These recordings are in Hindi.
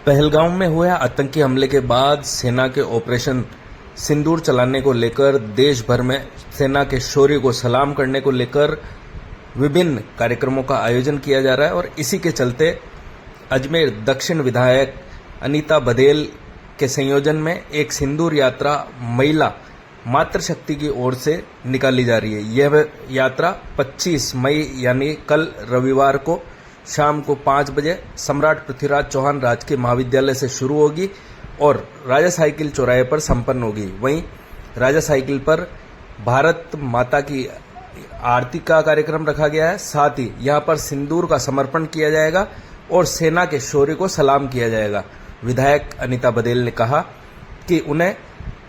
पहलगाम में हुए आतंकी हमले के बाद सेना के ऑपरेशन सिंदूर चलाने को लेकर देश भर में सेना के शौर्य को सलाम करने को लेकर विभिन्न कार्यक्रमों का आयोजन किया जा रहा है और इसी के चलते अजमेर दक्षिण विधायक अनीता बघेल के संयोजन में एक सिंदूर यात्रा महिला मातृशक्ति की ओर से निकाली जा रही है। यह यात्रा 25 मई यानी कल रविवार को शाम को 5 बजे सम्राट पृथ्वीराज चौहान राजकीय महाविद्यालय से शुरू होगी और राजा साइकिल चौराहे पर संपन्न होगी। वहीं राजा साइकिल पर भारत माता की आरती का कार्यक्रम रखा गया है। साथ ही यहां पर सिंदूर का समर्पण किया जाएगा और सेना के शौर्य को सलाम किया जाएगा। विधायक अनीता बघेल ने कहा कि उन्हें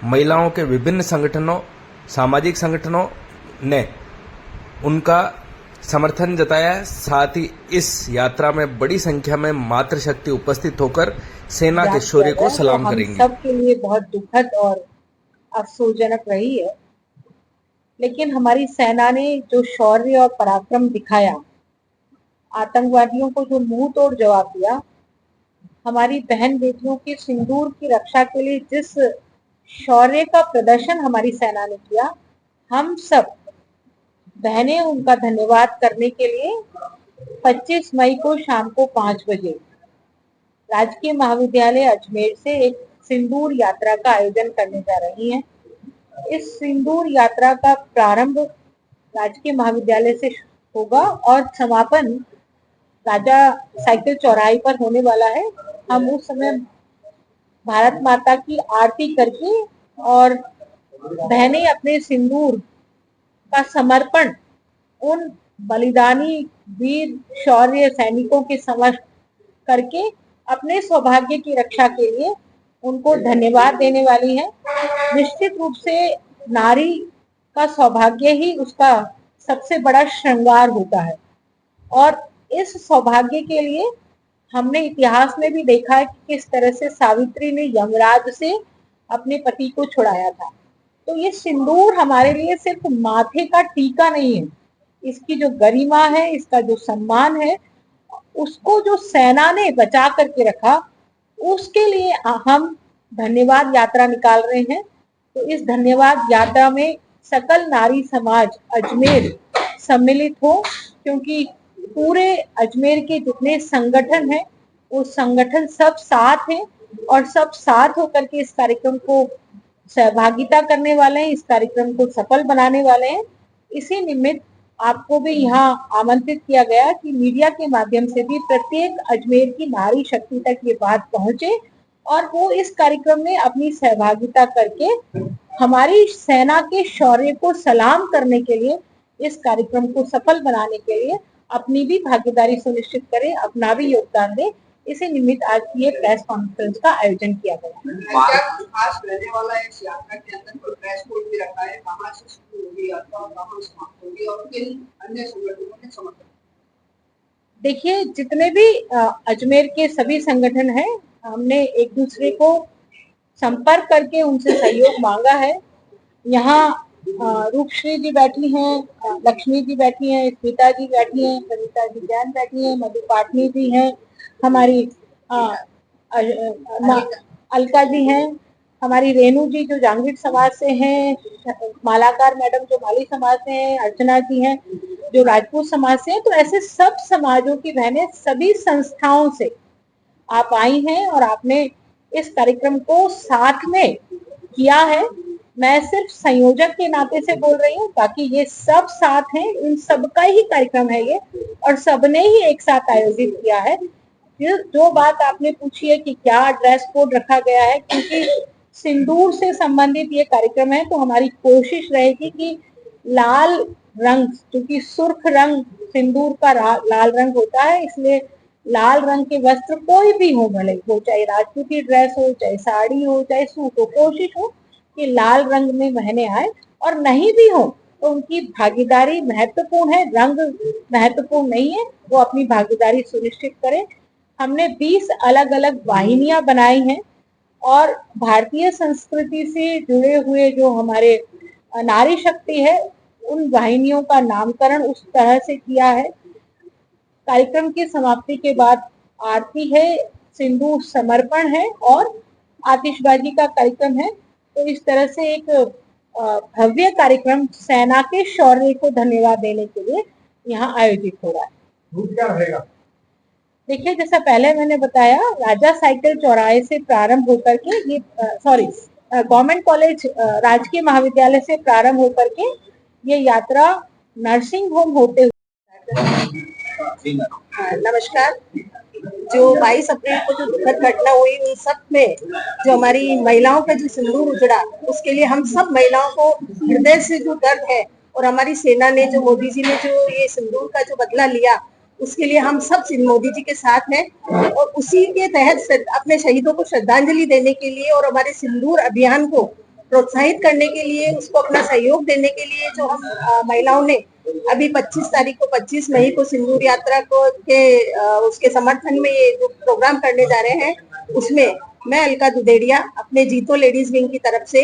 महिलाओं के विभिन्न संगठनों, सामाजिक संगठनों ने उनका समर्थन जताया है। साथ ही इस यात्रा में बड़ी संख्या में मातृशक्ति उपस्थित होकर सेना के शौर्य को सलाम करेंगे। सबके लिए बहुत दुखद और अफसोसजनक रही है, लेकिन हमारी सेना ने जो शौर्य और पराक्रम दिखाया, आतंकवादियों को जो मुंह तोड़ जवाब दिया, हमारी बहन बेटियों के सिंदूर की रक्षा के लिए जिस शौर्य का प्रदर्शन हमारी सेना ने किया, हम सब बहनें उनका धन्यवाद करने के लिए 25 मई को शाम को 5 बजे राजकीय महाविद्यालय अजमेर से एक सिंदूर यात्रा का आयोजन करने जा रही हैं। इस सिंदूर यात्रा का प्रारंभ राजकीय महाविद्यालय से होगा और समापन राजा साइकिल चौराहे पर होने वाला है। हम उस समय भारत माता की आरती करके और बहनें अपने सिंदूर का समर्पण उन बलिदानी वीर शौर्य सैनिकों के समक्ष करके अपने सौभाग्य की रक्षा के लिए उनको धन्यवाद देने वाली हैं। निश्चित रूप से नारी का सौभाग्य ही उसका सबसे बड़ा श्रृंगार होता है और इस सौभाग्य के लिए हमने इतिहास में भी देखा है कि किस तरह से सावित्री ने यमराज से अपने पति को छुड़ाया था। तो ये सिंदूर हमारे लिए सिर्फ माथे का टीका नहीं है, इसकी जो गरिमा है, इसका जो सम्मान है, उसको जो सेना ने बचा करके रखा, उसके लिए हम धन्यवाद यात्रा निकाल रहे हैं। तो इस धन्यवाद यात्रा में सकल नारी समाज अजमेर सम्मिलित हो, क्योंकि पूरे अजमेर के जितने संगठन हैं वो संगठन सब साथ हैं और सब साथ होकर के इस कार्यक्रम को सहभागिता करने वाले हैं, इस कार्यक्रम को सफल बनाने वाले हैं। इसी निमित्त आपको भी यहाँ आमंत्रित किया गया कि मीडिया के माध्यम से भी प्रत्येक अजमेर की नारी शक्ति तक ये बात पहुंचे और वो इस कार्यक्रम में अपनी सहभागिता करके हमारी सेना के शौर्य को सलाम करने के लिए, इस कार्यक्रम को सफल बनाने के लिए अपनी भी भागीदारी सुनिश्चित करें, अपना भी योगदान दें। इसी निमित्त आज की ये प्रेस कॉन्फ्रेंस का आयोजन किया गया। खास रहने वाला है इस यात्रा के अंदर कोई प्रेस कोड भी रखा है, कहां से शुरू होगी यात्रा और कहां समाप्त होगी और किन अन्य संगठनों ने समर्थन? देखिए, जितने भी अजमेर के सभी संगठन हैं, हमने एक दूसरे को संपर्क करके उनसे सहयोग मांगा है। यहाँ रूपश्री जी बैठी हैं, लक्ष्मी जी बैठी हैं, स्मिता जी बैठी हैं, कविता जी जैन बैठी हैं, मधु पाटनी जी हैं, हमारी अलका जी हैं, हमारी रेणु जी जो जांगीर समाज से हैं, मालाकार मैडम जो माली समाज से हैं, अर्चना जी हैं जो राजपूत समाज से हैं। तो ऐसे सब समाजों की बहनें सभी संस्थाओं से आप आई हैं और आपने इस कार्यक्रम को साथ में किया है। मैं सिर्फ संयोजक के नाते से बोल रही हूँ, बाकी ये सब साथ हैं, इन सबका ही कार्यक्रम है ये और सबने ही एक साथ आयोजित किया है। जो बात आपने पूछी है कि क्या ड्रेस कोड रखा गया है, क्योंकि सिंदूर से संबंधित ये कार्यक्रम है तो हमारी कोशिश रहेगी कि लाल रंग, क्योंकि सुर्ख रंग सिंदूर का लाल रंग होता है, इसलिए लाल रंग के वस्त्र कोई भी हो, भले हो चाहे राजपूती ड्रेस हो, चाहे साड़ी हो, चाहे सूट हो, कोशिश हो कि लाल रंग में बहनें आए और नहीं भी हो तो उनकी भागीदारी महत्वपूर्ण है, रंग महत्वपूर्ण नहीं है, वो अपनी भागीदारी सुनिश्चित करें। हमने 20 अलग अलग वाहिनियां बनाई हैं और भारतीय संस्कृति से जुड़े हुए जो हमारे नारी शक्ति है, उन वाहिनियों का नामकरण उस तरह से किया है। कार्यक्रम की समाप्ति के बाद आरती है, सिंदूर समर्पण है और आतिशबाजी का कार्यक्रम है। तो इस तरह से एक भव्य कार्यक्रम सेना के शौर्य को धन्यवाद देने के लिए यहाँ आयोजित हो रहा है। रूट क्या रहेगा? देखिए, जैसा पहले मैंने बताया, राजा साइकिल चौराहे से प्रारंभ होकर के ये गवर्नमेंट कॉलेज राजकीय महाविद्यालय से प्रारंभ होकर के ये यात्रा नर्सिंग होम होते हुए। नमस्कार। जो 22 अप्रैल को जो दुखद घटना हुई, उन सब में जो हमारी महिलाओं का जो सिंदूर उजड़ा, उसके लिए हम सब महिलाओं को हृदय से जो दर्द है, और हमारी सेना ने जो मोदी जी ने जो ये सिंदूर का जो बदला लिया, उसके लिए हम सब मोदी जी के साथ हैं। और उसी के तहत अपने शहीदों को श्रद्धांजलि देने के लिए और हमारे सिंदूर अभियान को प्रोत्साहित करने के लिए, उसको अपना सहयोग देने के लिए जो हम महिलाओं ने अभी 25 तारीख को 25 मई को सिंदूर यात्रा को उसके समर्थन में ये जो प्रोग्राम करने जा रहे हैं, उसमें मैं अलका दुदेड़िया अपने जीतो लेडीज विंग की तरफ से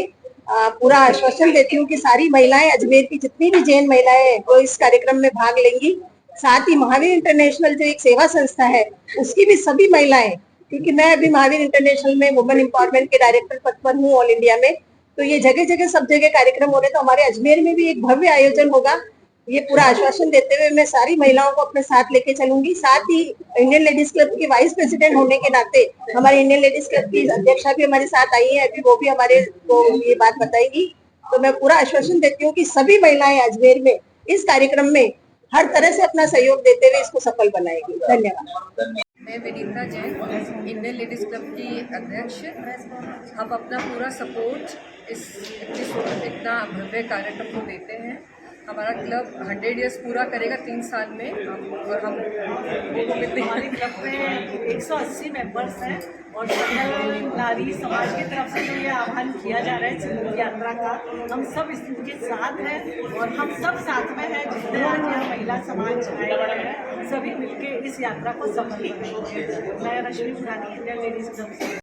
पूरा आश्वासन देती हूँ कि सारी महिलाएं, अजमेर की जितनी भी जैन महिलाएं हैं, वो इस कार्यक्रम में भाग लेंगी। साथ ही महावीर इंटरनेशनल जो एक सेवा संस्था है, उसकी भी सभी महिलाएं, क्योंकि मैं अभी महावीर इंटरनेशनल में वुमेन एम्पावरमेंट के डायरेक्टर पद पर हूँ ऑल इंडिया में, तो ये जगह जगह सब जगह कार्यक्रम हो रहे, तो हमारे अजमेर में भी एक भव्य आयोजन होगा। ये पूरा आश्वासन देते हुए मैं सारी महिलाओं को अपने साथ लेके चलूंगी। साथ ही इंडियन लेडीज क्लब के वाइस प्रेसिडेंट होने के नाते हमारे इंडियन लेडीज क्लब की अध्यक्षा भी हमारे साथ आई है, अभी वो भी हमारे को ये बात बताएगी। तो मैं पूरा आश्वासन देती हूँ कि सभी महिलाएं अजमेर में इस कार्यक्रम में हर तरह से अपना सहयोग देते हुए इसको सफल बनाएगी। धन्यवाद। मैं Vinita Jain, Indian ladies club की अध्यक्ष। हम अपना पूरा सपोर्ट इस इतना भव्य कार्यक्रम को देते हैं। हमारा क्लब 100 ईयर्स पूरा करेगा 3 साल में, और हम हमारे क्लब में 180 मेंबर्स हैं, और सकल नारी समाज की तरफ से जो ये आह्वान किया जा रहा है सिंदूर यात्रा का, हम सब इसके साथ हैं और हम सब साथ में हैं। जितने आज यहाँ महिला समाज आए हुए हैं, सभी मिलकर इस यात्रा को सफल करेंगे। मैं रश्मि पुरानी, इंडियन लेडीज क्लब से।